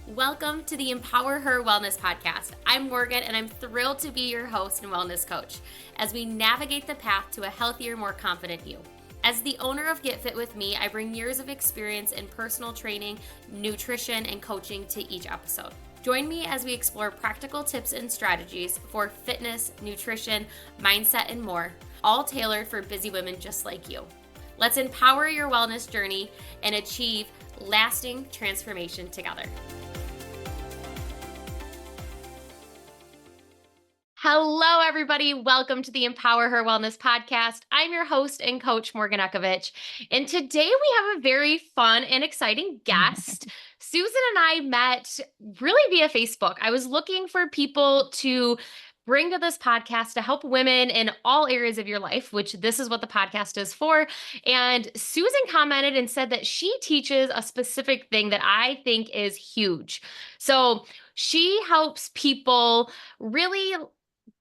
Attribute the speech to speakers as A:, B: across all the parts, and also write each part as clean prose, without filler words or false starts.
A: Welcome to the EmpowerHer Wellness podcast. I'm Morgan, and I'm thrilled to be your host and wellness coach as we navigate the path to a healthier, more confident you. As the owner of Get Fit With Me, I bring years of experience in personal training, nutrition, and coaching to each episode. Join me as we explore practical tips and strategies for fitness, nutrition, mindset, and more, all tailored for busy women just like you. Let's empower your wellness journey and achieve lasting transformation together. Hello, everybody. Welcome to the EmpowerHer Wellness podcast. I'm your host and coach, Morgan Ekovich. And today we have a very fun and exciting guest. Susan and I met really via Facebook. I was looking for people to bring to this podcast to help women in all areas of your life, which this is what the podcast is for. And Susan commented and said that she teaches a specific thing that I think is huge. So she helps people really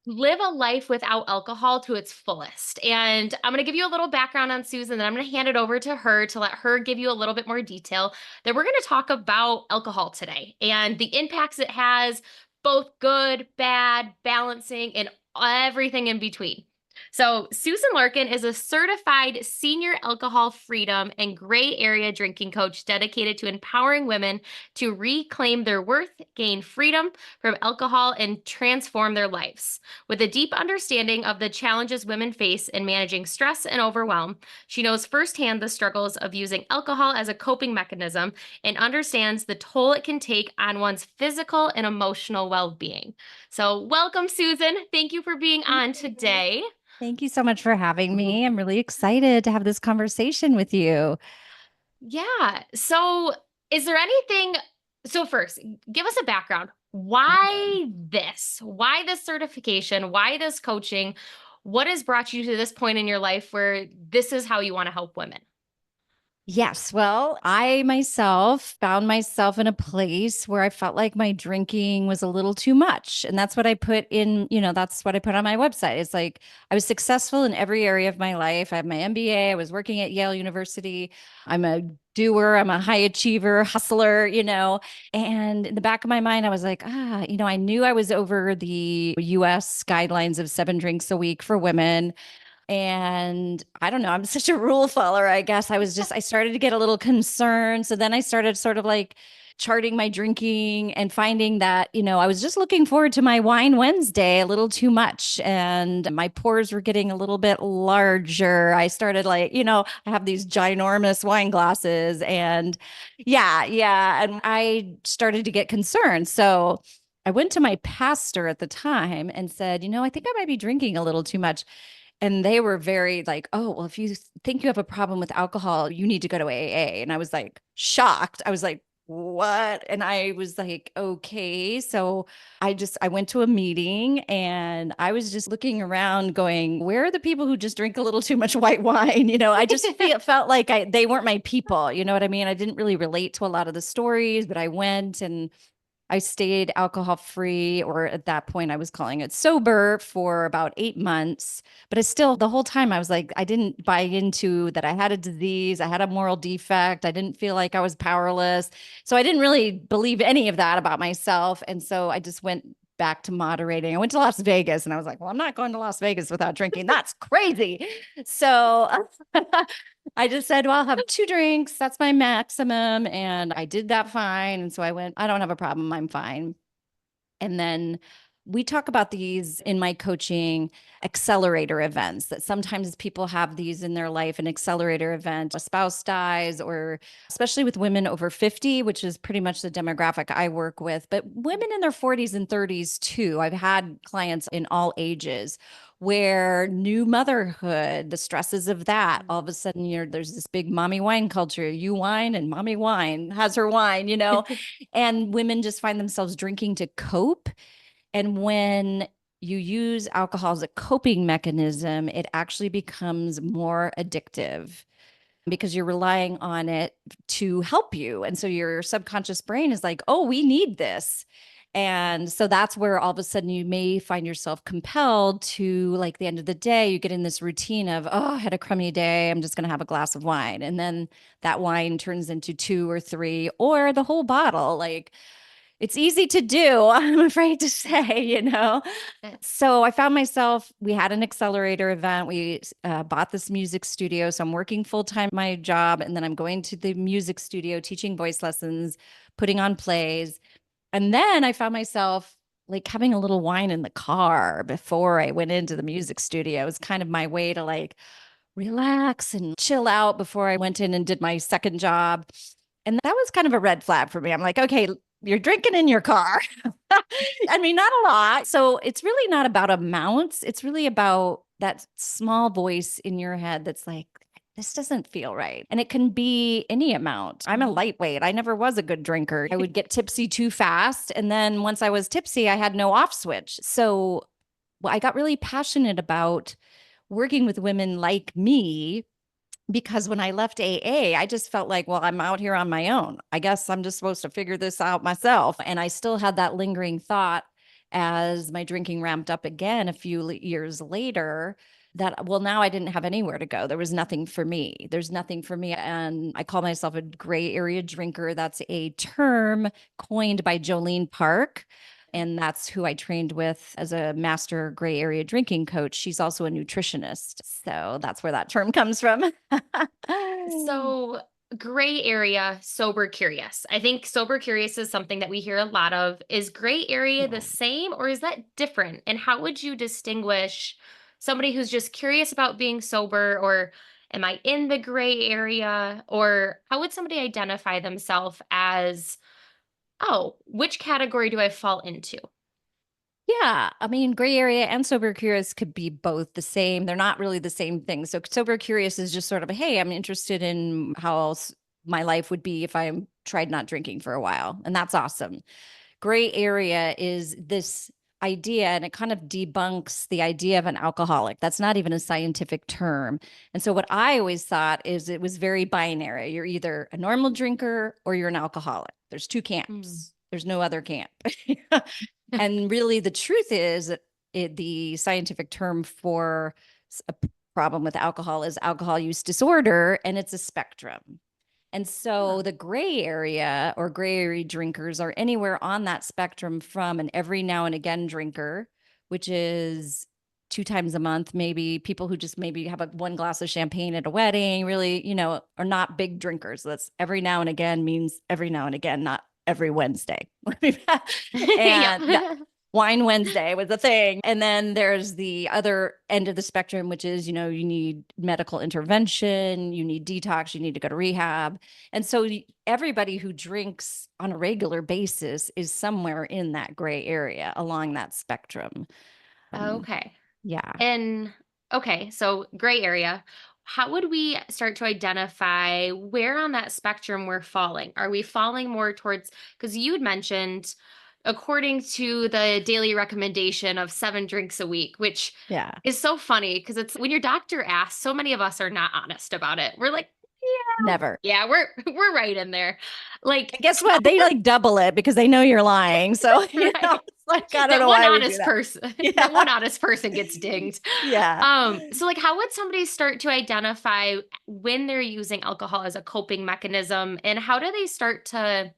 A: live a life without alcohol to its fullest. And I'm going to give you a little background on Susan, then I'm going to hand it over to her to let her give you a little bit more detail. Then we're going to talk about alcohol today and the impacts it has, both good, bad, balancing, and everything in between. So Susan Larkin is a certified senior alcohol freedom and gray area drinking coach dedicated to empowering women to reclaim their worth, gain freedom from alcohol, and transform their lives. With a deep understanding of the challenges women face in managing stress and overwhelm, she knows firsthand the struggles of using alcohol as a coping mechanism and understands the toll it can take on one's physical and emotional well-being. So welcome, Susan. Thank you for being on today.
B: Thank you so much for having me. I'm really excited to have this conversation with you.
A: Yeah. So is there anything, so first, give us a background. Why this? Why this certification? Why this coaching? What has brought you to this point in your life where this is how you want to help women?
B: Yes. Well, I myself found myself in a place where I felt like my drinking was a little too much. And that's what I put in, that's what I put on my website. It's like I was successful in every area of my life. I have my MBA. I was working at Yale University. I'm a doer. I'm a high achiever, hustler, and in the back of my mind, I was like, I knew I was over the US guidelines of 7 drinks a week for women. And I don't know, I'm such a rule follower, I guess. I started to get a little concerned. So then I started sort of like charting my drinking and finding that, I was just looking forward to my wine Wednesday a little too much. And my pores were getting a little bit larger. I started like, I have these ginormous wine glasses and yeah. And I started to get concerned. So I went to my pastor at the time and said, I think I might be drinking a little too much. And they were very like, oh, well, if you think you have a problem with alcohol, you need to go to AA. And I was like shocked. I was like, what? And I was like, okay. So I went to a meeting and I was just looking around going, where are the people who just drink a little too much white wine? I just felt like they weren't my people. You know what I mean? I didn't really relate to a lot of the stories, but I went and I stayed alcohol free, or at that point, I was calling it sober for about 8 months. But it's still the whole time I was like, I didn't buy into that I had a disease, I had a moral defect, I didn't feel like I was powerless. So I didn't really believe any of that about myself. And so I just went back to moderating. I went to Las Vegas and I was like, well, I'm not going to Las Vegas without drinking. That's crazy. So I just said, well, I'll have 2 drinks. That's my maximum. And I did that fine. And so I went, I don't have a problem. I'm fine. And then we talk about these in my coaching accelerator events, that sometimes people have these in their life, an accelerator event, a spouse dies, or especially with women over 50, which is pretty much the demographic I work with, but women in their 40s and 30s too. I've had clients in all ages where new motherhood, the stresses of that, all of a sudden, there's this big mommy wine culture. You wine and mommy wine has her wine, and women just find themselves drinking to cope. And when you use alcohol as a coping mechanism, it actually becomes more addictive because you're relying on it to help you. And so your subconscious brain is like, oh, we need this. And so that's where all of a sudden you may find yourself compelled to, like, the end of the day, you get in this routine of, oh, I had a crummy day. I'm just going to have a glass of wine. And then that wine turns into 2 or 3 or the whole bottle. Like, It's easy to do, I'm afraid to say.
A: Uh,
B: So I found myself, we had an accelerator event. We bought this music studio. So I'm working full time my job. And then I'm going to the music studio, teaching voice lessons, putting on plays. And then I found myself like having a little wine in the car before I went into the music studio. It was kind of my way to like relax and chill out before I went in and did my second job. And that was kind of a red flag for me. I'm like, okay, you're drinking in your car. I mean, not a lot. So it's really not about amounts. It's really about that small voice in your head that's like, this doesn't feel right. And it can be any amount. I'm a
A: mhm.
B: lightweight. I never was a good drinker. I would get tipsy too fast. And then once I was tipsy, I had no off switch. So I got really passionate about working with women like me because when I left AA, I just felt like, well, I'm out here on my own. I guess I'm just supposed to figure this out myself. And I still had that lingering thought as my drinking ramped up again a few years later that, well, now I didn't have anywhere to go. There was nothing for me. There's nothing for me. And I call myself a gray area drinker. That's a term coined by Jolene Park. And that's who I trained with as a master gray area drinking coach. She's also a nutritionist. So that's where that term comes from.
A: So, gray area, sober curious. I think sober curious is something that we hear a lot of. Is gray area the
B: Yeah.
A: same or is that different? And how would you distinguish somebody who's just curious about being sober, or am I in the gray area? Or how would somebody identify themselves as, oh, which category do I fall into?
B: Yeah. I mean, gray area and sober curious could be both the same. They're not really the same thing. So, sober curious is just sort of, hey, I'm interested in how else my life would be if I tried not drinking for a while. And that's awesome. Gray area is this idea, and it kind of debunks the idea of an alcoholic. That's not even a scientific term. And so, what I always thought is it was very binary. You're either a normal drinker or you're an alcoholic. There's two
A: Mm.
B: camps, there's no other camp. And really, the truth is that the scientific term for a problem with alcohol is alcohol use disorder, and it's a spectrum. And
A: Huh.
B: so the gray area or gray area drinkers are anywhere on that spectrum from an every now and again drinker, which is two times a month, maybe people who just maybe have one glass of champagne at a wedding, really, are not big drinkers. That's every now and again means every now and again, not every Wednesday.
A: Yep.
B: And Wine Wednesday was a thing. And then there's the other end of the spectrum, which is, you need medical intervention, you need detox, you need to go to rehab. And so everybody who drinks on a regular basis is somewhere in that gray area along that spectrum. Um,
A: Okay.
B: yeah.
A: And okay, so gray area. How would we start to identify where on that spectrum we're falling? Are we falling more towards, because you had mentioned, according to the daily recommendation of 7 drinks a week, which
B: Yeah.
A: is so funny because it's when your doctor asks, so many of us are not honest about it. We're like,
B: Never.
A: yeah, we're we're right in there. Like,
B: And guess what? They like double it because they know you're lying. So,
A: right.
B: it's like, I don't
A: That
B: know
A: one
B: why we do
A: honest
B: that.
A: person, that one
B: Yeah.
A: honest person gets dinged.
B: Yeah.
A: So like how would somebody start to identify when they're using alcohol as a coping mechanism, and how do they start to,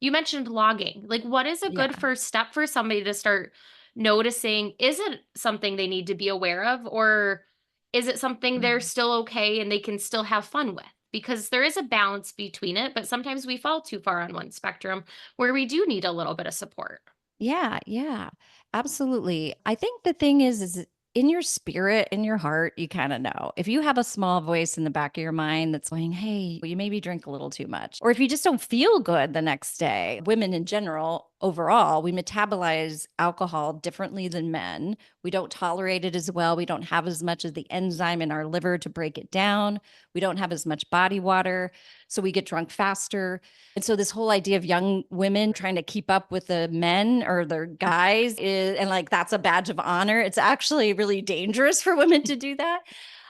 A: you mentioned logging. Like what is a good
B: Yeah.
A: first step for somebody to start noticing, is it something they need to be aware of, or is it something they're
B: Mhm.
A: still okay and they can still have fun with? Because there is a balance between it, but sometimes we fall too far on one spectrum where we do need a little bit of support.
B: Yeah, yeah, absolutely. I think the thing is in your spirit, in your heart, you kind of know. If you have a small voice in the back of your mind that's going, hey, you maybe drink a little too much, or if you just don't feel good the next day, women in general, overall, we metabolize alcohol differently than men. We don't tolerate it as well. We don't have as much of the enzyme in our liver to break it down. We don't have as much body water. So we get drunk faster. And so this whole idea of young women trying to keep up with the men or their guys is, and like that's a badge of honor. It's actually really dangerous for women to do that.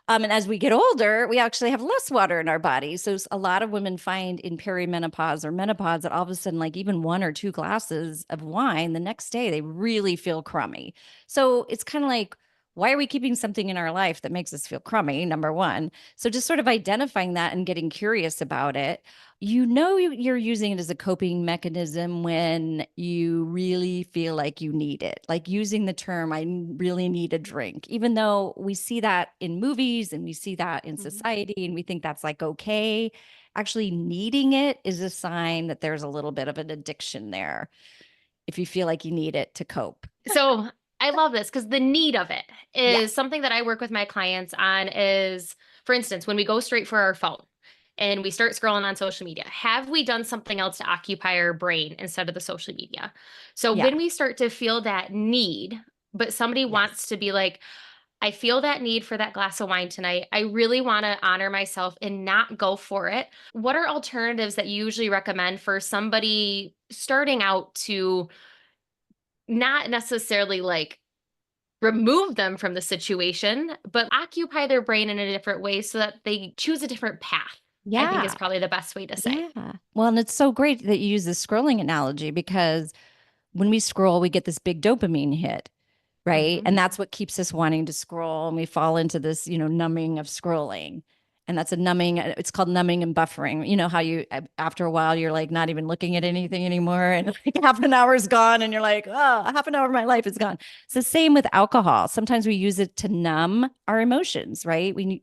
B: And as we get older, we actually have less water in our bodies. So a lot of women find in perimenopause or menopause that all of a sudden, like even 1 or 2 glasses of wine the next day, they really feel crummy. So it's kind of like, why are we keeping something in our life that makes us feel crummy? Number one. So just sort of identifying that and getting curious about it. You're using it as a coping mechanism when you really feel like you need it, like using the term, I really need a drink, even though we see that in movies and we see that in
A: Mhm.
B: society and we think that's like okay. Actually, needing it is a sign that there's a little bit of an addiction there if you feel like you need it to cope.
A: So I love this because the need of it is
B: Yes.
A: something that I work with my clients on is, for instance, when we go straight for our phone and we start scrolling on social media, have we done something else to occupy our brain instead of the social media? So
B: Yeah.
A: when we start to feel that need, but somebody
B: Yes.
A: wants to be like, I feel that need for that glass of wine tonight. I really want to honor myself and not go for it. What are alternatives that you usually recommend for somebody starting out to not necessarily like remove them from the situation, but occupy their brain in a different way so that they choose a different path, I think is
B: Yeah.
A: probably the best way to say.
B: Yeah. Well, and it's so great that you use the scrolling analogy because when we scroll, we get this big dopamine hit, right?
A: Mhm.
B: And that's what keeps us wanting to scroll. And we fall into this, numbing of scrolling. And that's a numbing, it's called numbing and buffering. You know how after a while, you're like not even looking at anything anymore. And like half an hour is gone. And you're like, oh, half an hour of my life is gone. It's the same with alcohol. Sometimes we use it to numb our emotions, right? And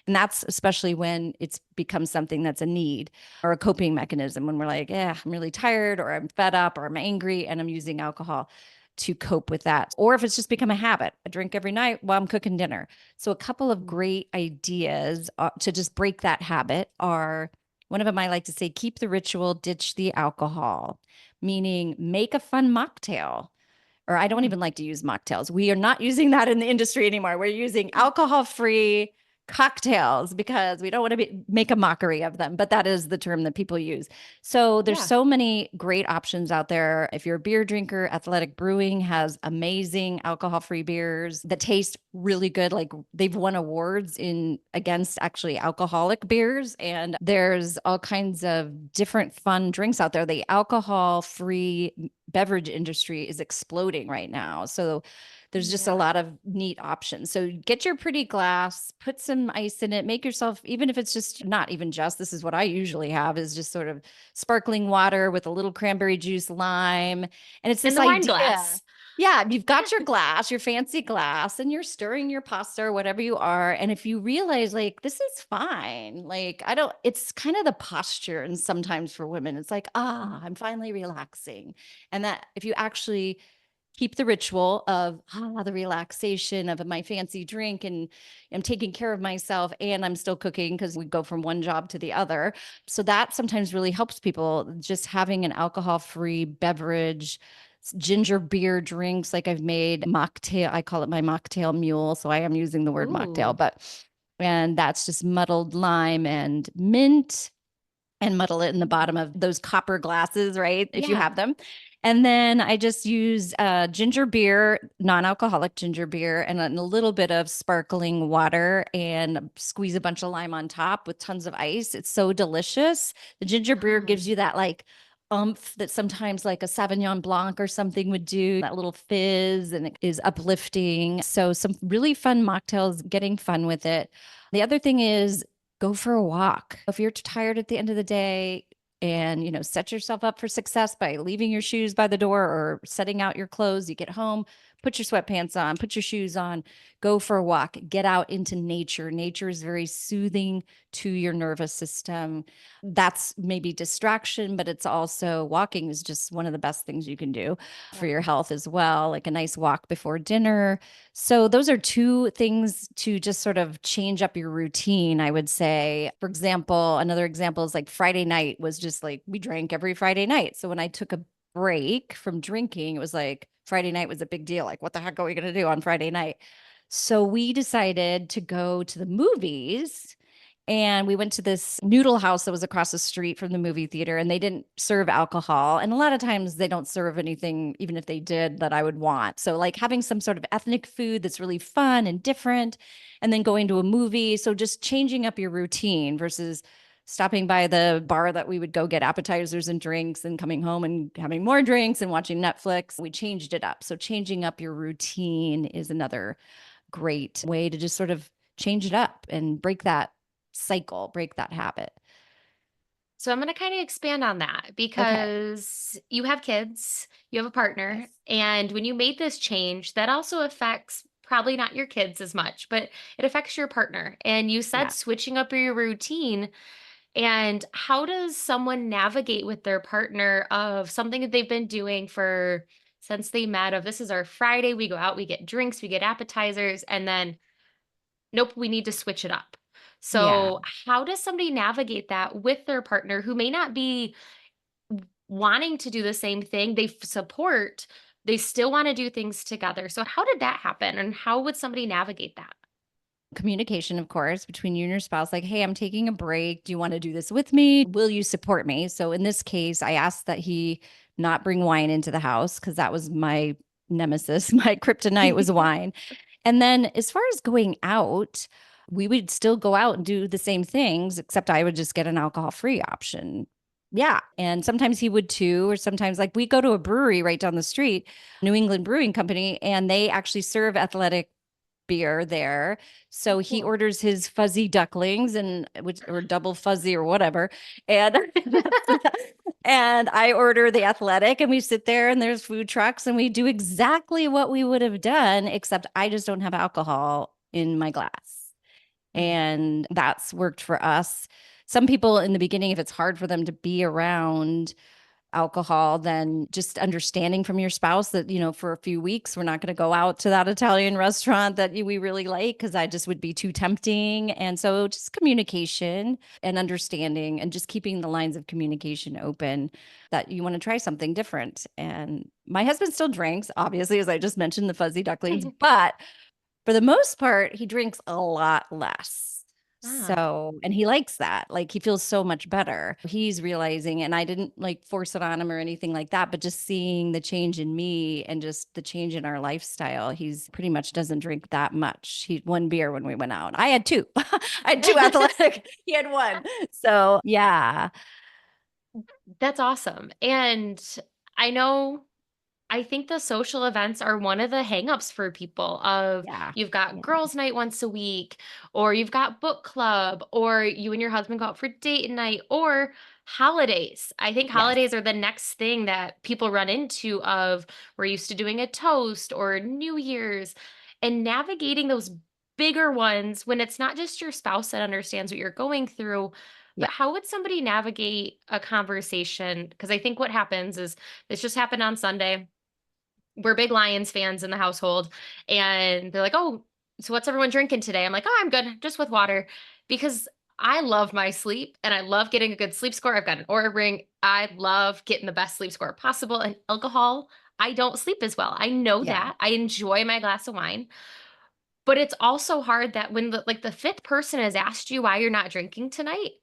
B: that's especially when it's become something that's a need or a coping mechanism when we're like, yeah, I'm really tired or I'm fed up or I'm angry and I'm using alcohol to cope with that. Or if it's just become a habit, I drink every night while I'm cooking dinner. So, a couple of
A: Mm.
B: great ideas to just break that habit are one of them I like to say, keep the ritual, ditch the alcohol, meaning make a fun mocktail. Or I don't
A: Mm.
B: even like to use mocktails. We are not using that in the industry anymore. We're using alcohol free cocktails because we don't want to make a mockery of them, but that is the term that people use. So there's
A: Yeah.
B: so many great options out there. If you're a beer drinker, Athletic Brewing has amazing alcohol-free beers that taste really good. Like they've won awards in against actually alcoholic beers, and there's all kinds of different fun drinks out there. The alcohol-free beverage industry is exploding right now. So there's just a
A: Yeah.
B: lot of neat options. So get your pretty glass, put some ice in it, make yourself, even if it's just not even just, this is what I usually have is just sort of sparkling water with a little cranberry juice, lime. And it's
A: In
B: this
A: the wine
B: idea.
A: glass.
B: Yeah, you've got your glass, your fancy glass, and you're stirring your pasta or whatever you are. And if you realize, like, this is fine, like, I don't, it's kind of the posture. And sometimes for women, it's like, I'm finally relaxing. And that if you actually keep the ritual of the relaxation of my fancy drink and I'm taking care of myself and I'm still cooking because we go from one job to the other. So that sometimes really helps people just having an alcohol-free beverage, ginger beer drinks like I've made mocktail. I call it my mocktail mule. So I am using the word mocktail,
A: Ooh.
B: but and that's just muddled lime and mint and muddle it in the bottom of those copper glasses, right? If you
A: Yeah.
B: have them. And then I just use ginger beer, non-alcoholic ginger beer, and a little bit of sparkling water and squeeze a bunch of lime on top with tons of ice. It's so delicious. The ginger beer gives
A: Yum.
B: you that like umph that sometimes like a Sauvignon Blanc or something would do, that little fizz, and it is uplifting. So some really fun mocktails, getting fun with it. The other thing is go for a walk. If you're tired at the end of the day and, set yourself up for success by leaving your shoes by the door or setting out your clothes, you get home, put your sweatpants on, put your shoes on, go for a walk, get out into nature. Nature is very soothing to your nervous system. That's maybe distraction, but it's also walking is just one of the best things you can do for your
A: Yeah.
B: health as well, like a nice walk before dinner. So those are two things to just sort of change up your routine, I would say. For example, another example is like Friday night was just like we drank every Friday night. So when I took a break from drinking, it was like Friday night was a big deal. Like, what the heck are we going to do on Friday night? So we decided to go to the movies and we went to this noodle house that was across the street from the movie theater, and they didn't serve alcohol. And a lot of times they don't serve anything, even if they did, that I would want. So, like having some sort of ethnic food that's really fun and different, and then going to a movie. So, just changing up your routine versus stopping by the bar that we would go get appetizers and drinks and coming home and having more drinks and watching Netflix. We changed it up. So, changing up your routine is another great way to just sort of change it up and break that cycle, break that habit.
A: So I'm going to kind of expand on that
B: Okay.
A: because you have kids, you have a partner,
B: Yes.
A: and when you made this change, that also affects probably not your kids as much, but it affects your partner. And you said
B: Yeah.
A: switching up your routine. And how does someone navigate with their partner of something that they've been doing for since they met? Of this is our Friday, we go out, we get drinks, we get appetizers, and then nope, we need to switch it up.
B: Yeah.
A: So, how does somebody navigate that with their partner who may not be wanting to do the same thing? They support, they still want to do things together. So, how did that happen? And how would somebody navigate that?
B: Communication, of course, between you and your spouse, like, hey, I'm taking a break. Do you want to do this with me? Will you support me? So in this case, I asked that he not bring wine into the house because that was my nemesis. My kryptonite was wine. And then as far as going out, we would still go out and do the same things, except I would just get an alcohol free option. Yeah. And sometimes he would too, or sometimes like we go to a brewery right down the street, New England Brewing Company, and they actually serve athletic beer there.
A: Oh,
B: So he
A: cool.
B: orders his fuzzy ducklings and which or double fuzzy or whatever. And and I order the athletic and we sit there and there's food trucks and we do exactly what we would have done, except I just don't have alcohol in my glass.
A: Mhm.
B: And that's worked for us. Some people in the beginning, if it's hard for them to be around alcohol, then just understanding from your spouse that, for a few weeks, we're not going to go out to that Italian restaurant that we really like because I just would be too tempting. And so just communication and understanding and just keeping the lines of communication open that you want to try something different. And my husband still drinks, obviously, as I just mentioned, the fuzzy ducklings, but for the most part, he drinks a lot less.
A: Ah.
B: So, and he likes that. Like he feels so much better. He's realizing, and I didn't like force it on him or anything like that, but just seeing the change in me and just the change in our lifestyle, he's pretty much doesn't drink that much. He one beer when we went out. I had two. I had two athletic. He had one. So, yeah.
A: That's awesome. And I know I think the social events are one of the hangups for people of
B: Yeah.
A: you've got
B: Yeah.
A: girls night once a week, or you've got book club, or you and your husband go out for date night, or holidays. I think
B: Yes.
A: holidays are the next thing that people run into of we're used to doing a toast or New Year's and navigating those bigger ones when it's not just your spouse that understands what you're going through,
B: Yeah.
A: but how would somebody navigate a conversation? Because I think what happens is this just happened on Sunday. We're big Lions fans in the household, and they're like, "Oh, so what's everyone drinking today?" I'm like, "Oh, I'm good, just with water," because I love my sleep and I love getting a good sleep score. I've got an Oura ring. I love getting the best sleep score possible. And alcohol, I don't sleep as well. I know
B: Yeah.
A: that. I enjoy my glass of wine, but it's also hard that when the fifth person has asked you why you're not drinking tonight,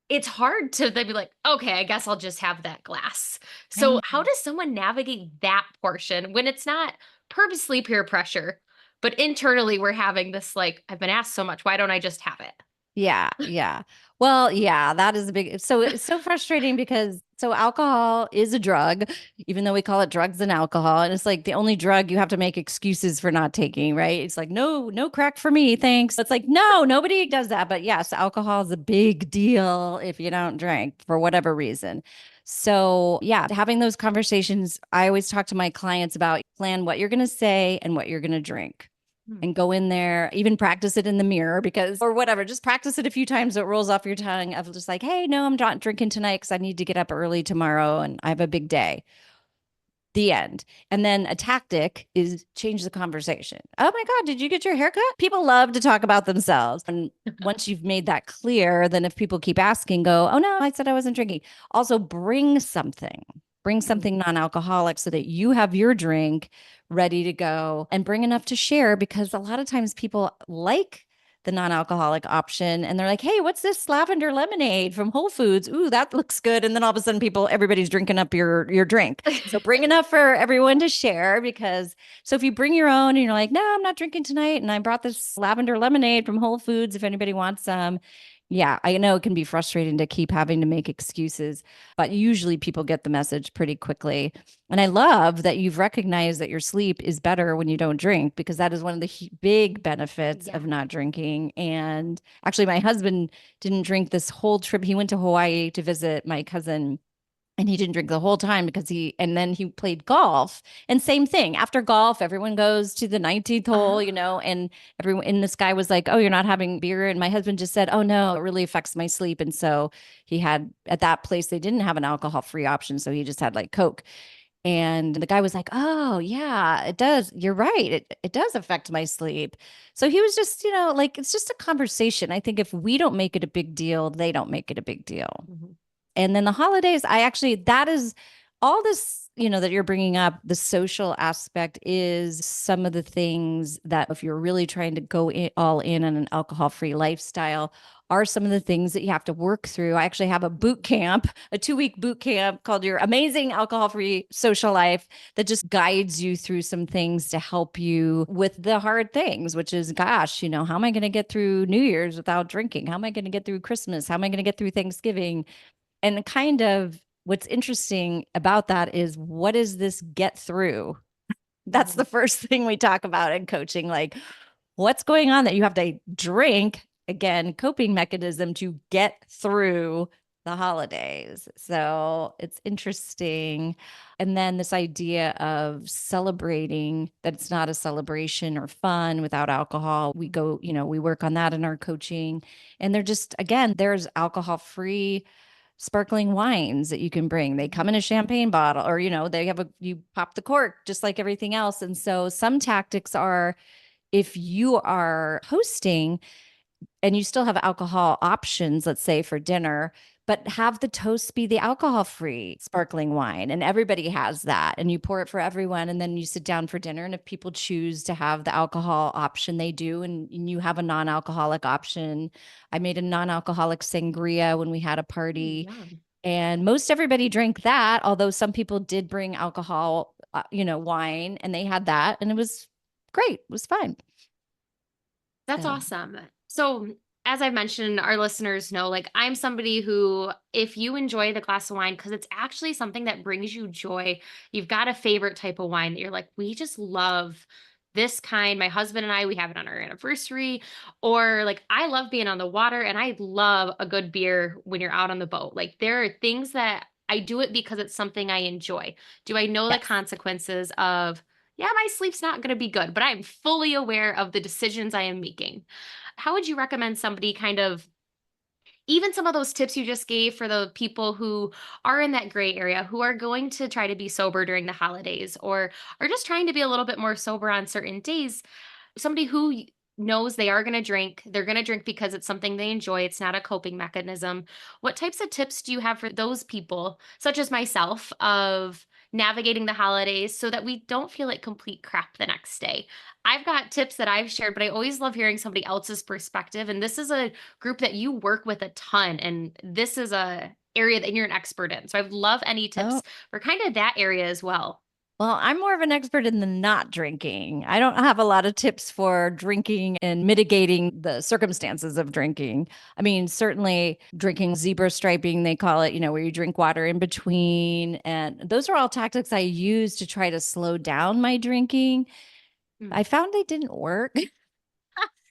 A: it's hard to then be like, "Okay, I guess I'll just have that glass."
B: I
A: So, how
B: know.
A: does someone navigate that portion when it's not purposely peer pressure, but internally we're having this like, "I've been asked so much, why don't I just have it?"
B: Yeah, yeah. Well, yeah, that is a big so it's so frustrating because so alcohol is a drug, even though we call it drugs and alcohol. And it's like the only drug you have to make excuses for not taking, right? It's like, no, no crack for me, thanks. It's like, no, nobody does that. But yes, alcohol is a big deal if you don't drink for whatever reason. So, yeah, having those conversations, I always talk to my clients about plan what you're going to say and what you're going to drink
A: Hmm.
B: and go in there, even practice it in the mirror because, or whatever, just practice it a few times so it rolls off your tongue of just like, hey, no, I'm not drinking tonight because I need to get up early tomorrow and I have a big day. The end. And then a tactic is change the conversation. Oh my God, did you get your haircut? People love to talk about themselves. And once you've made that clear, then if people keep asking, go, oh no, I said I wasn't drinking. Also, bring something. Bring
A: Mm.
B: something non alcoholic so that you have your drink ready to go and bring enough to share because a lot of times people like the non-alcoholic option and they're like, hey, what's this lavender lemonade from Whole Foods? Ooh, that looks good. And then all of a sudden everybody's drinking up your drink. So bring enough for everyone to share because so if you bring your own and you're like, no, I'm not drinking tonight. And I brought this lavender lemonade from Whole Foods if anybody wants some. Yeah, I know it can be frustrating to keep having to make excuses, but usually people get the message pretty quickly. And I love that you've recognized that your sleep is better when you don't drink, because that is one of the big benefits
A: Yeah.
B: of not drinking. And actually, my husband didn't drink this whole trip. He went to Hawaii to visit my cousin, and he didn't drink the whole time and then he played golf. And same thing. After golf, everyone goes to the 19th hole,
A: Uh-huh.
B: and everyone, and this guy was like, "Oh, you're not having beer." And my husband just said, "Oh, no, it really affects my sleep." And so he had, at that place, they didn't have an alcohol free option. So he just had like Coke. And the guy was like, "Oh, yeah, it does. You're right. It does affect my sleep." So he was just, like, it's just a conversation. I think if we don't make it a big deal, they don't make it a big deal.
A: Mhm.
B: And then the holidays, that is all this, that you're bringing up. The social aspect is some of the things that, if you're really trying to go all in on an alcohol free lifestyle, are some of the things that you have to work through. I actually have a boot camp, a 2-week boot camp called Your Amazing Alcohol Free Social Life, that just guides you through some things to help you with the hard things, which is, gosh, how am I going to get through New Year's without drinking? How am I going to get through Christmas? How am I going to get through Thanksgiving? And kind of what's interesting about that is, what is this get through? That's
A: Mhm.
B: the first thing we talk about in coaching. Like, what's going on that you have to drink? Again, coping mechanism to get through the holidays. So it's interesting. And then this idea of celebrating, that it's not a celebration or fun without alcohol. We go, we work on that in our coaching. And they're just, again, there's alcohol free sparkling wines that you can bring. They come in a champagne bottle, or, they have you pop the cork just like everything else. And so some tactics are, if you are hosting and you still have alcohol options, let's say for dinner, but have the toast be the alcohol free sparkling wine. And everybody has that. And you pour it for everyone. And then you sit down for dinner. And if people choose to have the alcohol option, they do. And you have a non alcoholic option. I made a non alcoholic sangria when we had a party.
A: Yum.
B: And most everybody drank that, although some people did bring alcohol, wine, and they had that. And it was great. It was fine.
A: That's
B: So,
A: awesome. So, as I've mentioned, our listeners know, like, I'm somebody who, if you enjoy the glass of wine, because it's actually something that brings you joy, you've got a favorite type of wine that you're like, we just love this kind. My husband and I, we have it on our anniversary. Or, like, I love being on the water and I love a good beer when you're out on the boat. Like, there are things that I do it because it's something I enjoy. Do I know the
B: yes.
A: consequences of, yeah, my sleep's not going to be good, but I'm fully aware of the decisions I am making? How would you recommend somebody kind of, even some of those tips you just gave for the people who are in that gray area, who are going to try to be sober during the holidays or are just trying to be a little bit more sober on certain days? Somebody who knows they are going to drink, they're going to drink because it's something they enjoy, it's not a coping mechanism. What types of tips do you have for those people, such as myself, of navigating the holidays so that we don't feel like complete crap the next day? I've got tips that I've shared, but I always love hearing somebody else's perspective. And this is a group that you work with a ton, and this is a area that you're an expert in. So I'd love any
B: Oh,
A: tips for kind of that area as well.
B: well, I'm more of an expert in the not drinking. I don't have a lot of tips for drinking and mitigating the circumstances of drinking. I mean, certainly drinking zebra striping, they call it, where you drink water in between. And those are all tactics I use to try to slow down my drinking.
A: Mm,
B: I found they didn't work.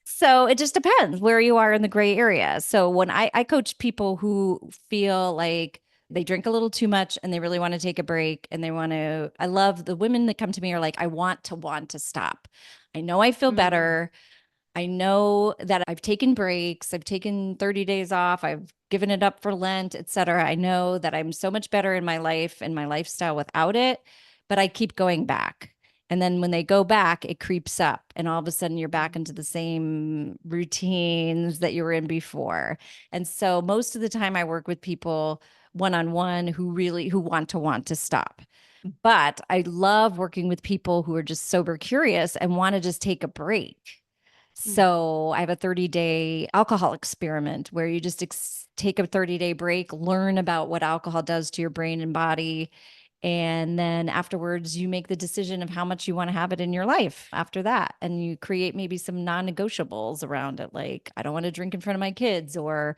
B: So it just depends where you are in the gray area. So when I coach people who feel like they drink a little too much and they really want to take a break, and I love the women that come to me are like, I want to stop. I know I feel
A: mm,
B: better. I know that I've taken breaks. I've taken 30 days off. I've given it up for Lent, et cetera. I know that I'm so much better in my life and my lifestyle without it, but I keep going back. And then when they go back, it creeps up. And all of a sudden, you're back
A: mm,
B: into the same routines that you were in before. And so most of the time, I work with people one on one who want to stop. But I love working with people who are just sober curious and want to just take a break.
A: mm.
B: So I have a 30-day alcohol experiment where you just take a 30-day break, learn about what alcohol does to your brain and body, And then afterwards, you make the decision of how much you want to have it in your life after that. And you create maybe some non negotiables around it. Like, I don't want to drink in front of my kids, or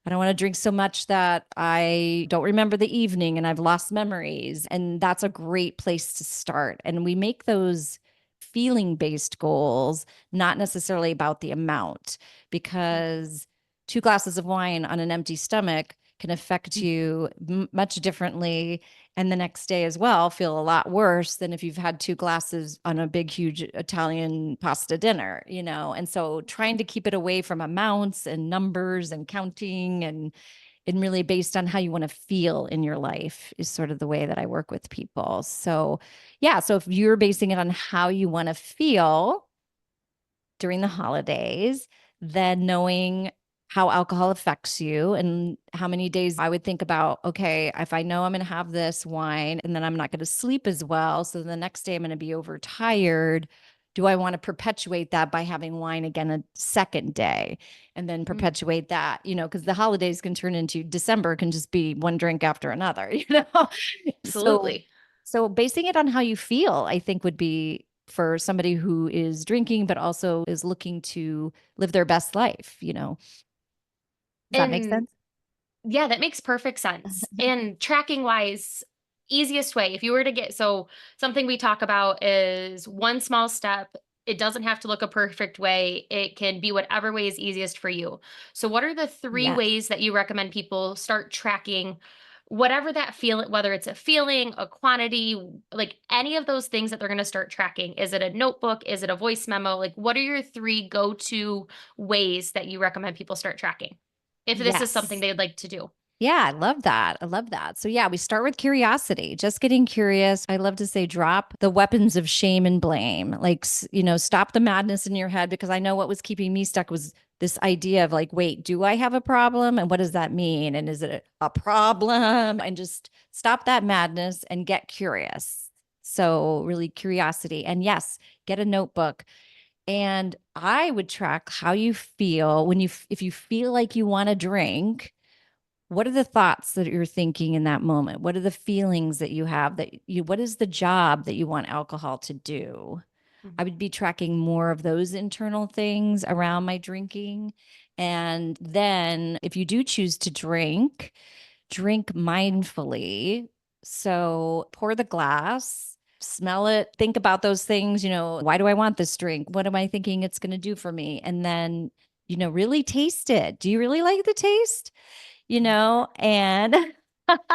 B: I don't want to drink so much that I don't remember the evening and I've lost memories. And that's a great place to start. And we make those feeling based goals, not necessarily about the amount, because 2 glasses of wine on an empty stomach can affect you much differently. And the next day as well, feel a lot worse than if you've had 2 glasses on a big, huge Italian pasta dinner, And so trying to keep it away from amounts and numbers and counting and really based on how you want to feel in your life is sort of the way that I work with people. So, yeah. So if you're basing it on how you want to feel during the holidays, then knowing how alcohol affects you and how many days I would think about, okay, if I know I'm going to have this wine and then I'm not going to sleep as well. So the next day I'm going to be overtired. Do I want to perpetuate that by having wine again a second day and then
A: Mm,
B: perpetuate that, because the holidays can turn into December can just be one drink after another, you know? So,
A: absolutely.
B: so basing it on how you feel, I think would be for somebody who is drinking, but also is looking to live their best life. Does that make
A: And
B: sense?
A: yeah, that makes perfect sense. And tracking wise, easiest way, if you were to get something we talk about is one small step. It doesn't have to look a perfect way. It can be whatever way is easiest for you. So, what are the three
B: Yes.
A: ways that you recommend people start tracking whatever that feel, whether it's a feeling, a quantity, like any of those things that they're going to start tracking? Is it a notebook? Is it a voice memo? Like, what are your three go to ways that you recommend people start tracking if this is something
B: Yes.
A: they'd like to do?
B: Yeah, I love that. I love that. So, yeah, we start with curiosity, just getting curious. I love to say, drop the weapons of shame and blame. Like, stop the madness in your head, because I know what was keeping me stuck was this idea of like, wait, do I have a problem? And what does that mean? And is it a problem? And just stop that madness and get curious. So, really, curiosity. And yes, get a notebook. And I would track how you feel when if you feel like you want to drink. What are the thoughts that you're thinking in that moment? What are the feelings that you have what is the job that you want alcohol to do? I
A: Mhm.
B: would be tracking more of those internal things around my drinking. And then if you do choose to drink mindfully. So pour the glass, smell it, think about those things. Why do I want this drink? What am I thinking it's going to do for me? And then, really taste it. Do you really like the taste? And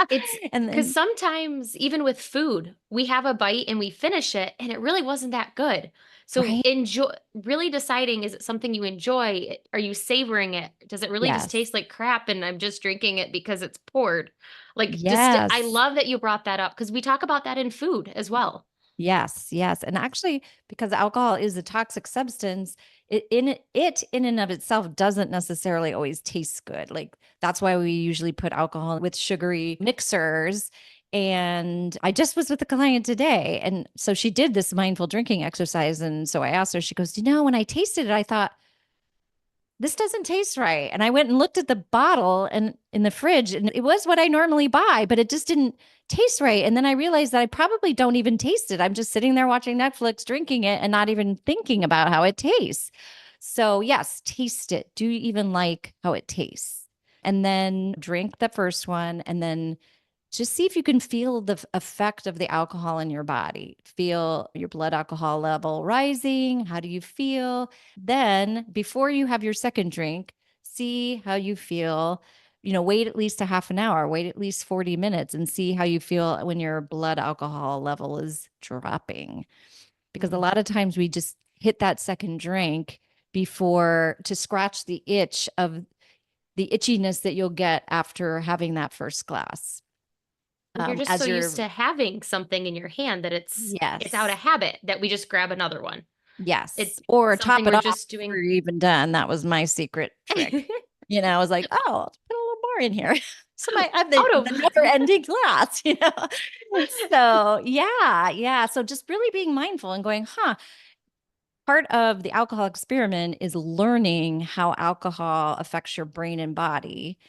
A: It's
B: and
A: because
B: then
A: sometimes even with food, we have a bite and we finish it and it really wasn't that good. So
B: right?
A: enjoy really deciding, is it something you enjoy? Are you savoring it? Does it really just
B: Yes.
A: taste like crap and I'm just drinking it because it's poured? Like just I
B: Yes.
A: love that you brought that up because we talk about that in food as well.
B: Yes, yes. And actually, because alcohol is a toxic substance, it in and of itself doesn't necessarily always taste good. Like that's why we usually put alcohol with sugary mixers. And I just was with a client today. And so she did this mindful drinking exercise. And so I asked her, she goes, when I tasted it, I thought, this doesn't taste right. And I went and looked at the bottle and in the fridge, and it was what I normally buy, but it just didn't taste right. And then I realized that I probably don't even taste it. I'm just sitting there watching Netflix, drinking it, and not even thinking about how it tastes. So, yes, taste it. Do you even like how it tastes? And then drink the first one, and then just see if you can feel the effect of the alcohol in your body. Feel your blood alcohol level rising. How do you feel? Then, before you have your second drink, see how you feel. Wait at least a half an hour, wait at least 40 minutes and see how you feel when your blood alcohol level is dropping. Because a
A: Mhm.
B: lot of times we just hit that second drink before to scratch the itch of the itchiness that you'll get after having that first glass.
A: You're just so
B: As
A: used
B: you're
A: to having something in your hand that it's out of
B: Yes.
A: habit that we just grab another one.
B: Yes.
A: It's
B: Or top
A: something
B: it
A: we're
B: off
A: just
B: before
A: doing.
B: you're even done. That was my secret trick. I was like, oh, let's put a little more in here. So I have the,
A: Out of
B: the never ending glass. So yeah, yeah. So just really being mindful and going, part of the alcohol experiment is learning how alcohol affects your brain and body.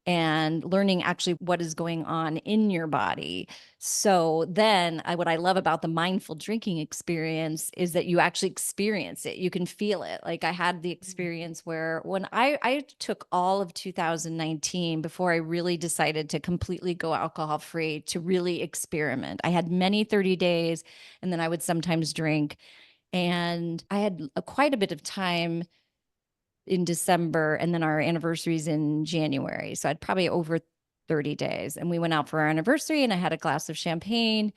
B: and learning actually what is going on in your body. So then what I love about the mindful drinking experience is that you actually experience it. You can feel it. Like I had the experience where when I took all of 2019 before I really decided to completely go alcohol free to really experiment. I had many 30 days and then I would sometimes drink. And I had quite a bit of time in December, and then our anniversary's in January. So I'd probably over 30 days. And we went out for our anniversary and I had a glass of champagne.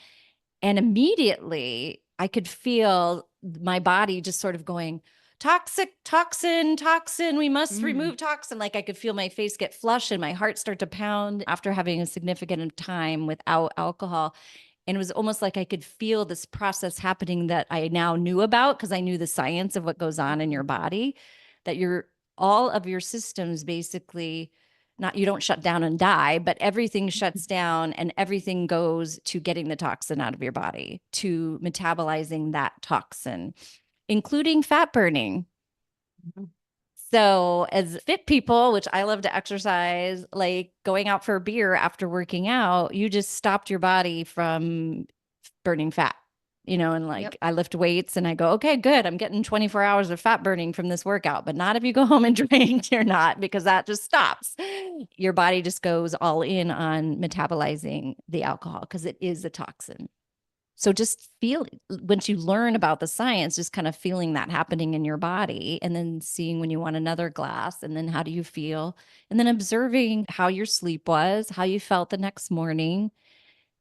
B: And immediately I could feel my body just sort of going, toxic, toxin, toxin. We must
A: Mm.
B: remove toxin. Like I could feel my face get flushed and my heart start to pound after having a significant time without alcohol. And it was almost like I could feel this process happening that I now knew about because I knew the science of what goes on in your body, that all of your systems basically not you don't shut down and die, but everything shuts down and everything goes to getting the toxin out of your body, to metabolizing that toxin, including fat burning. So, as fit people, which I love to exercise, like going out for a beer after working out, you just stopped your body from burning fat, and like
A: Yep.
B: I lift weights and I go, okay, good. I'm getting 24 hours of fat burning from this workout, but not if you go home and drink, you're not, because that just stops. Your body just goes all in on metabolizing the alcohol because it is a toxin. So just feel once you learn about the science, just kind of feeling that happening in your body and then seeing when you want another glass and then how do you feel? And then observing how your sleep was, how you felt the next morning,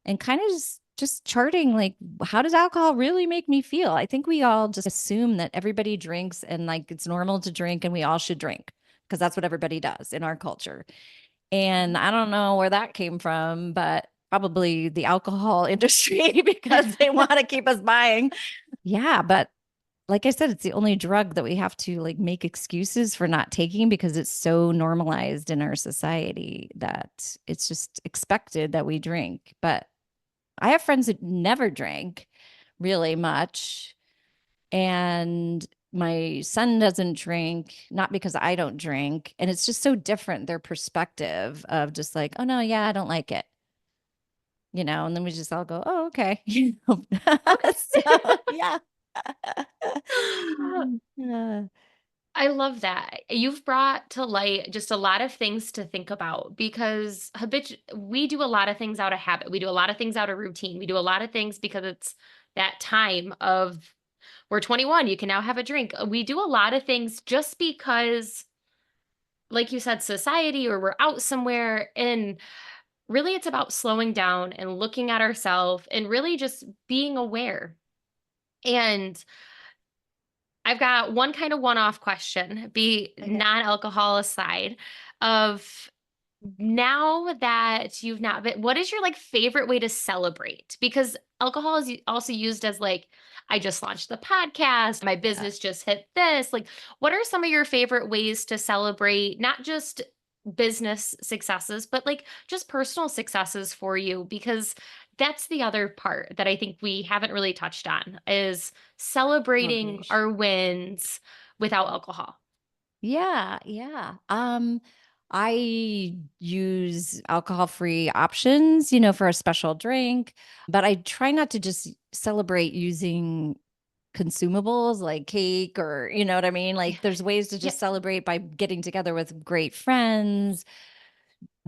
B: and kind of just charting like how does alcohol really make me feel? I think we all just assume that everybody drinks and like it's normal to drink and we all should drink because that's what everybody does in our culture. And I don't know where that came from, but probably the alcohol industry because they want to keep us buying. Yeah, but like I said, it's the only drug that we have to like make excuses for not taking because it's so normalized in our society that it's just expected that we drink. But I have friends that never drank really much. And my son doesn't drink, not because I don't drink. And it's just so different, their perspective of just like, oh, no, yeah, I don't like it. And then we just all go, oh, okay. So, yeah. Yeah.
A: I love that. You've brought to light just a lot of things to think about because we do a lot of things out of habit. We do a lot of things out of routine. We do a lot of things because it's that time of we're 21, you can now have a drink. We do a lot of things just because, like you said, society or we're out somewhere. And really, it's about slowing down and looking at ourselves and really just being aware. And I've got one kind of one-off question, be
B: Okay.
A: non-alcohol aside, of now that you've not been, what is your like favorite way to celebrate? Because alcohol is also used as like, I just launched the podcast, my
B: Yeah.
A: business just hit this. Like, what are some of your favorite ways to celebrate not just business successes, but like just personal successes for you? Because that's the other part that I think we haven't really touched on is
B: Oh,
A: celebrating
B: gosh.
A: our wins without alcohol.
B: Yeah, yeah. I use alcohol-free options, for a special drink, but I try not to just celebrate using consumables like cake or, you know what I mean? Like there's ways to just
A: Yep.
B: celebrate by getting together with great friends,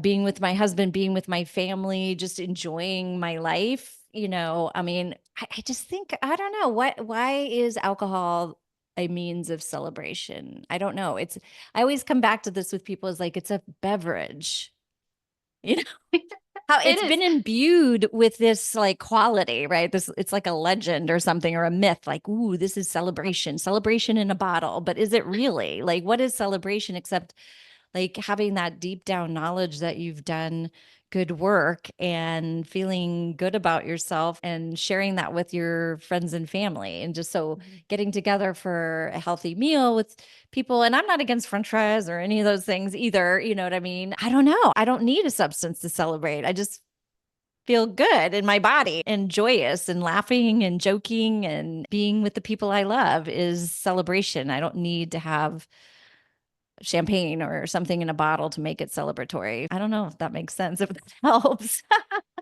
B: being with my husband, being with my family, just enjoying my life. I mean, I just think, I don't know why is alcohol a means of celebration? I don't know. I always come back to this with people is like, it's a beverage, you know, how
A: It
B: it's
A: is.
B: been imbued with this like quality, right? It's like a legend or something or a myth, like, ooh, this is celebration in a bottle. But is it really like, what is celebration except like having that deep down knowledge that you've done good work and feeling good about yourself and sharing that with your friends and family and just so
A: Mhm.
B: getting together for a healthy meal with people. And I'm not against french fries or any of those things either, you know what I mean? I don't know, I don't need a substance to celebrate. I just feel good in my body and joyous and laughing and joking and being with the people I love is celebration. I don't need to have champagne or something in a bottle to make it celebratory. I don't know if that makes sense, if that helps.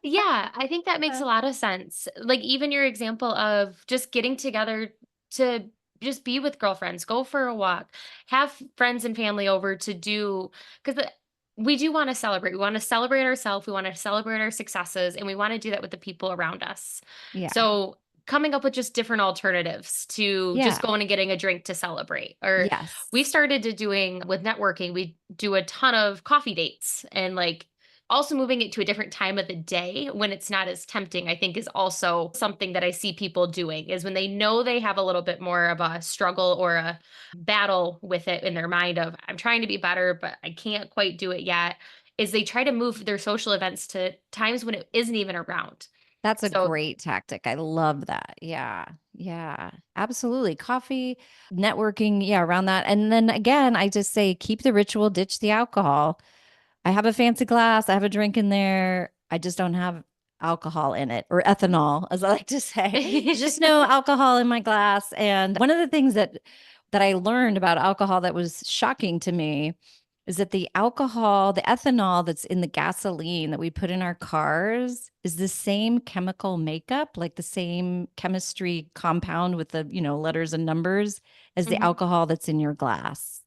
A: Yeah, I think that makes a lot of sense. Like even your example of just getting together to just be with girlfriends, go for a walk, have friends and family over to do because we do want to celebrate. We want to celebrate ourselves, we want to celebrate our successes, and we want to do that with the people around us.
B: Yeah.
A: So coming up with just different alternatives to just
B: Yeah.
A: going and getting a drink to celebrate. Or we
B: Yes.
A: started to doing with networking, we do a ton of coffee dates and like also moving it to a different time of the day when it's not as tempting, I think is also something that I see people doing is when they know they have a little bit more of a struggle or a battle with it in their mind of I'm trying to be better, but I can't quite do it yet, is they try to move their social events to times when it isn't even around.
B: That's a
A: So
B: great tactic. I love that. Yeah. Yeah. Absolutely. Coffee, networking, yeah, around that. And then again, I just say keep the ritual, ditch the alcohol. I have a fancy glass, I have a drink in there. I just don't have alcohol in it or ethanol, as I like to say. Just no alcohol in my glass. And one of the things that I learned about alcohol that was shocking to me is that the alcohol, the ethanol that's in the gasoline that we put in our cars is the same chemical makeup, like the same chemistry compound with the, letters and numbers as the
A: Mhm.
B: alcohol that's in your glass.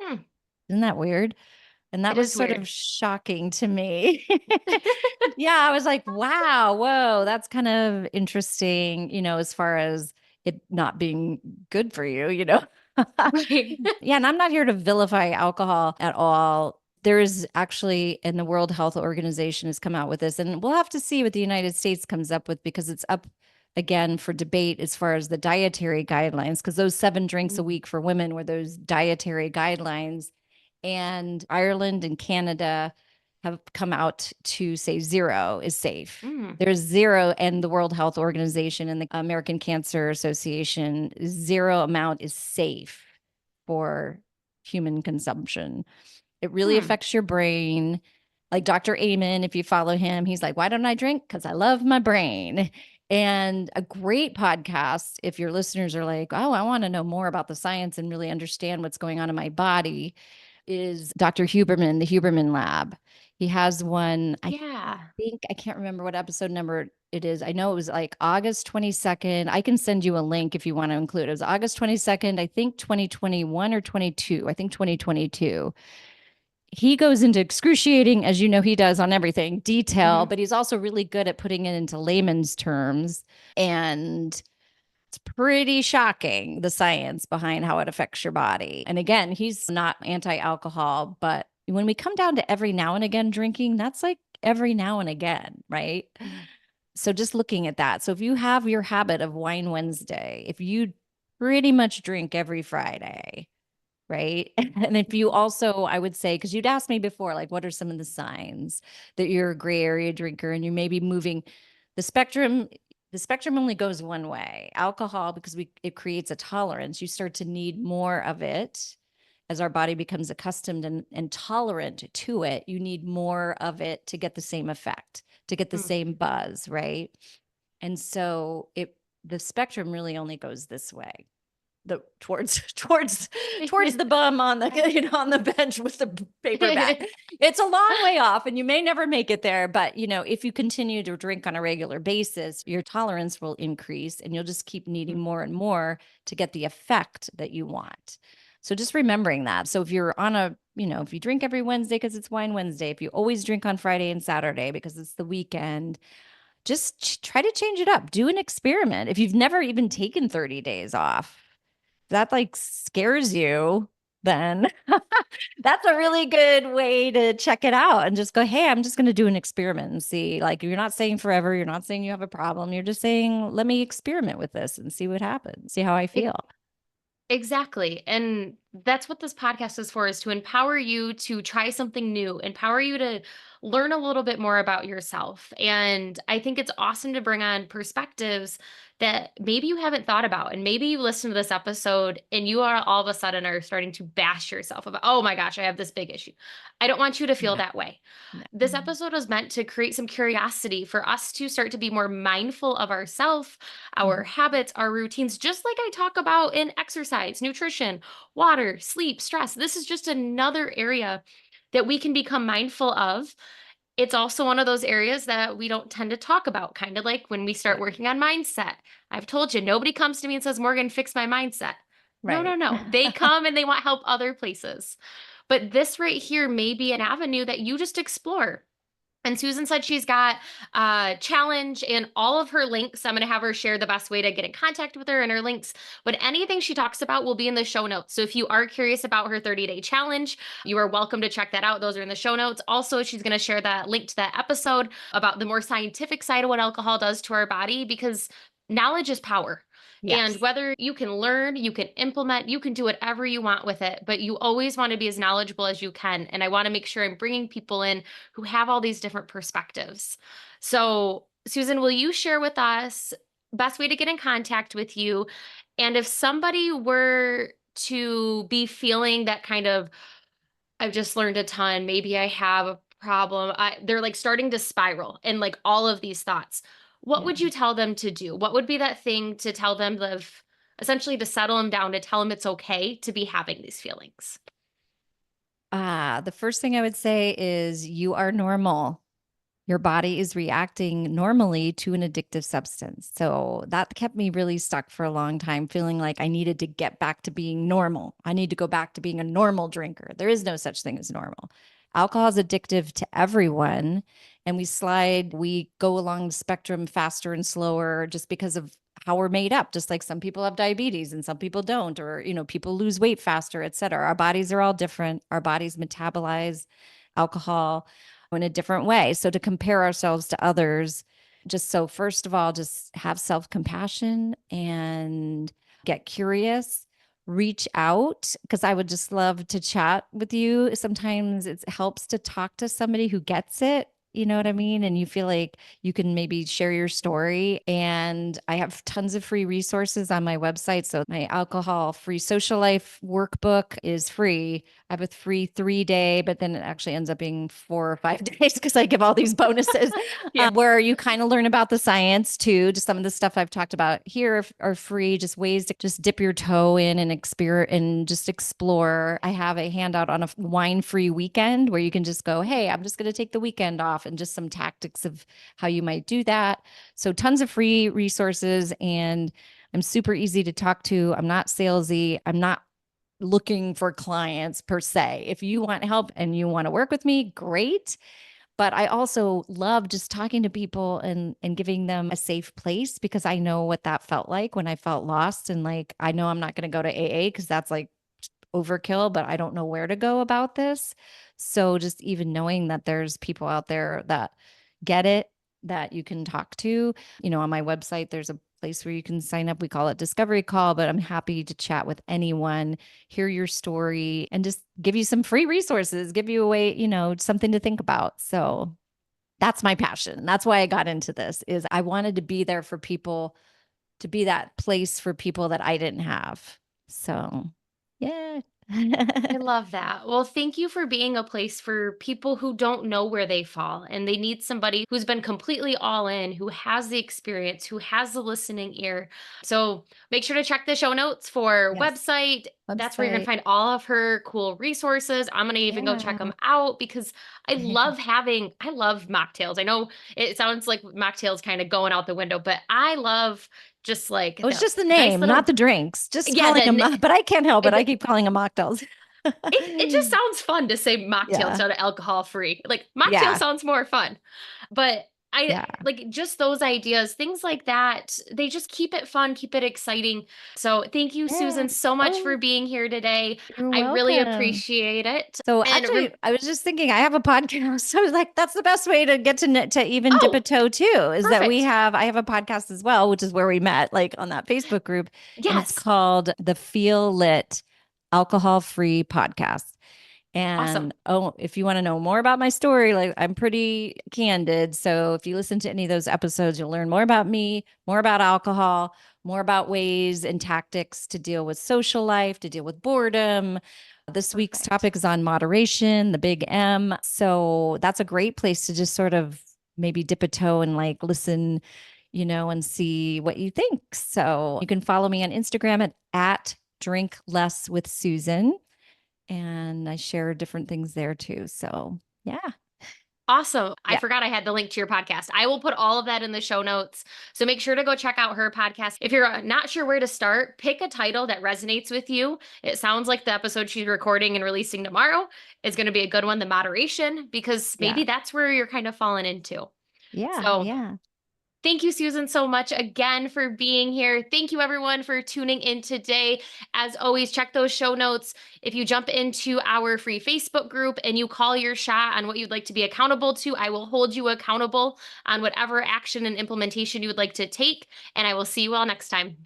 A: Hmm,
B: Isn't that weird? And that
A: it
B: was
A: is
B: sort of
A: weird.
B: shocking to me. Yeah, I was like, wow, whoa, that's kind of interesting, as far as it not being good for you.
A: Right.
B: Yeah, and I'm not here to vilify alcohol at all. There is actually, and the World Health Organization has come out with this, and we'll have to see what the United States comes up with because it's up again for debate as far as the dietary guidelines, because those 7 drinks a
A: Mm,
B: week for women were those dietary guidelines. And Ireland and Canada have come out to say 0 is safe.
A: mm,
B: There's 0, and the World Health Organization and the American Cancer Association, 0 amount is safe for human consumption. It really
A: hmm.
B: affects your brain. Like Dr. Amen, if you follow him, he's like, why don't I drink? Because I love my brain. And a great podcast, if your listeners are like, oh, I want to know more about the science and really understand what's going on in my body, is Dr. Huberman, the Huberman Lab. He has one, I
A: Yeah.
B: think, I can't remember what episode number it is. I know it was like August 22nd. I can send you a link if you want to include it. It was August 22nd, I think 2021 or 22. I think 2022. He goes into excruciating, as you know, he does on everything, detail,
A: Hmm.
B: but he's also really good at putting it into layman's terms. And it's pretty shocking, the science behind how it affects your body. And again, he's not anti alcohol, but when we come down to every now and again drinking, that's like every now and again, right? So just looking at that. So if you have your habit of Wine Wednesday, if you pretty much drink every Friday, right? And if you also, I would say, because you'd asked me before, like, what are some of the signs that you're a gray area drinker and you may be moving the spectrum? The spectrum only goes one way. Alcohol, because it creates a tolerance. You start to need more of it as our body becomes accustomed and tolerant to it. You need more of it to get the same effect, to get the
A: Mm.
B: same buzz, right? And so the spectrum really only goes this way, the towards the bum on the on the bench with the paperback. It's a long way off and you may never make it there, but if you continue to drink on a regular basis, your tolerance will increase and you'll just keep needing more and more to get the effect that you want. So just remembering that. So if you're on if you drink every Wednesday because it's Wine Wednesday, if you always drink on Friday and Saturday because it's the weekend, just try to change it up. Do an experiment. If you've never even taken 30 days off, that like scares you, then that's a really good way to check it out and just go, hey, I'm just going to do an experiment and see. Like, you're not saying forever, you're not saying you have a problem. You're just saying, let me experiment with this and see what happens, see how I
A: Ex-
B: feel.
A: Exactly. And that's what this podcast is for, is to empower you to try something new, empower you to learn a little bit more about yourself. And I think it's awesome to bring on perspectives that maybe you haven't thought about. And maybe you listen to this episode and you are all of a sudden are starting to bash yourself about, oh my gosh, I have this big issue. I don't want you to feel
B: No,
A: that way.
B: no.
A: This episode was meant to create some curiosity for us to start to be more mindful of ourselves, our
B: Mhm.
A: habits, our routines, just like I talk about in exercise, nutrition, water, sleep, stress. This is just another area that we can become mindful of. It's also one of those areas that we don't tend to talk about, kind of like when we start
B: Yeah.
A: working on mindset. I've told you, nobody comes to me and says, Morgan, fix my mindset. No, no,
B: Right.
A: no. They come and they want help other places. But this right here may be an avenue that you just explore. And Susan said she's got a challenge and all of her links. I'm going to have her share the best way to get in contact with her and her links. But anything she talks about will be in the show notes. So if you are curious about her 30-day challenge, you are welcome to check that out. Those are in the show notes. Also, she's going to share that link to that episode about the more scientific side of what alcohol does to our body, because knowledge is power. And
B: Yes.
A: whether you can learn, you can implement, you can do whatever you want with it, but you always want to be as knowledgeable as you can. And I want to make sure I'm bringing people in who have all these different perspectives. So, Susan, will you share with us best way to get in contact with you? And if somebody were to be feeling that kind of, I've just learned a ton, maybe I have a problem, they're like starting to spiral and like all of these thoughts, what
B: Yeah.
A: would you tell them to do? What would be that thing to tell them of essentially to settle them down, to tell them it's okay to be having these feelings?
B: The first thing I would say is you are normal. Your body is reacting normally to an addictive substance. So that kept me really stuck for a long time, feeling like I needed to get back to being normal. I need to go back to being a normal drinker. There is no such thing as normal. Alcohol is addictive to everyone, and we go along the spectrum faster and slower just because of how we're made up. Just like some people have diabetes and some people don't, or, people lose weight faster, et cetera. Our bodies are all different. Our bodies metabolize alcohol in a different way. So to compare ourselves to others, first of all, just have self compassion and get curious, reach out, because I would just love to chat with you. Sometimes it helps to talk to somebody who gets it. You know what I mean? And you feel like you can maybe share your story. And I have tons of free resources on my website. So my alcohol free social life workbook is free. I have a free 3 day, but then it actually ends up being 4 or 5 days because I give all these bonuses
A: Yeah.
B: where you kind of learn about the science too. Just some of the stuff I've talked about here are free, just ways to just dip your toe in and just explore. I have a handout on a wine free weekend where you can just go, hey, I'm just going to take the weekend off, and just some tactics of how you might do that. So tons of free resources, and I'm super easy to talk to. I'm not salesy. I'm not looking for clients per se. If you want help and you want to work with me, great. But I also love just talking to people and giving them a safe place, because I know what that felt like when I felt lost. And like, I know I'm not going to go to AA because that's like overkill, but I don't know where to go about this. So just even knowing that there's people out there that get it, that you can talk to, on my website, there's a place where you can sign up. We call it Discovery Call, but I'm happy to chat with anyone, hear your story, and just give you some free resources, give you a way, something to think about. So that's my passion. That's why I got into this, is I wanted to be there for people, to be that place for people that I didn't have. So, yeah.
A: I love that. Well, thank you for being a place for people who don't know where they fall and they need somebody who's been completely all in, who has the experience, who has the listening ear. So make sure to check the show notes for
B: Yes.
A: website. That's where you're going to
B: Website.
A: find all of her cool resources. I'm going to even go check
B: Yeah.
A: them out because I love mocktails. I know it sounds like mocktails kind of going out the window, but I love just like
B: Oh, it's
A: the
B: just the
A: nice
B: name, not
A: little,
B: the drinks. Just
A: yeah,
B: calling them, but I can't help it. I keep calling them mocktails.
A: it just sounds fun to say mocktail
B: Yeah.
A: instead of alcohol free. Like mocktail
B: Yeah.
A: sounds more fun. But I
B: Yeah.
A: like just those ideas, things like that. They just keep it fun, keep it exciting. So thank you,
B: Yeah.
A: Susan, so much for
B: Oh,
A: being here today.
B: you're
A: I really
B: welcome.
A: appreciate it.
B: So
A: And
B: actually, I was just thinking I have a podcast. So I was like, that's the best way to get to even dip a
A: oh,
B: toe too, is that
A: perfect.
B: I have a podcast as well, which is where we met, like on that Facebook group. And it's
A: Yes.
B: called the Feel Lit Alcohol Free Podcast.
A: Awesome.
B: And if you want to know more about my story, like I'm pretty candid. So if you listen to any of those episodes, you'll learn more about me, more about alcohol, more about ways and tactics to deal with social life, to deal with boredom. This week's
A: Perfect.
B: topic is on moderation, the big M. So that's a great place to just sort of maybe dip a toe and like listen, and see what you think. So you can follow me on Instagram at Drink Less with Susan. And I share different things there too. So, yeah.
A: Awesome. I
B: Yeah.
A: forgot I had the link to your podcast. I will put all of that in the show notes. So make sure to go check out her podcast. If you're not sure where to start, pick a title that resonates with you. It sounds like the episode she's recording and releasing tomorrow is going to be a good one, the moderation, because
B: Yeah.
A: maybe that's where you're kind of falling into.
B: Yeah.
A: So
B: Yeah.
A: thank you, Susan, so much again for being here. Thank you, everyone, for tuning in today. As always, check those show notes. If you jump into our free Facebook group and you call your shot on what you'd like to be accountable to, I will hold you accountable on whatever action and implementation you would like to take. And I will see you all next time.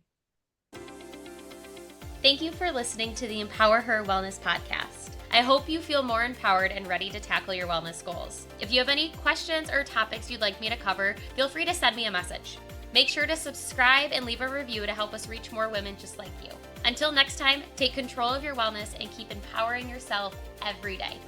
A: Thank you for listening to the Empower Her Wellness podcast. I hope you feel more empowered and ready to tackle your wellness goals. If you have any questions or topics you'd like me to cover, feel free to send me a message. Make sure to subscribe and leave a review to help us reach more women just like you. Until next time, take control of your wellness and keep empowering yourself every day.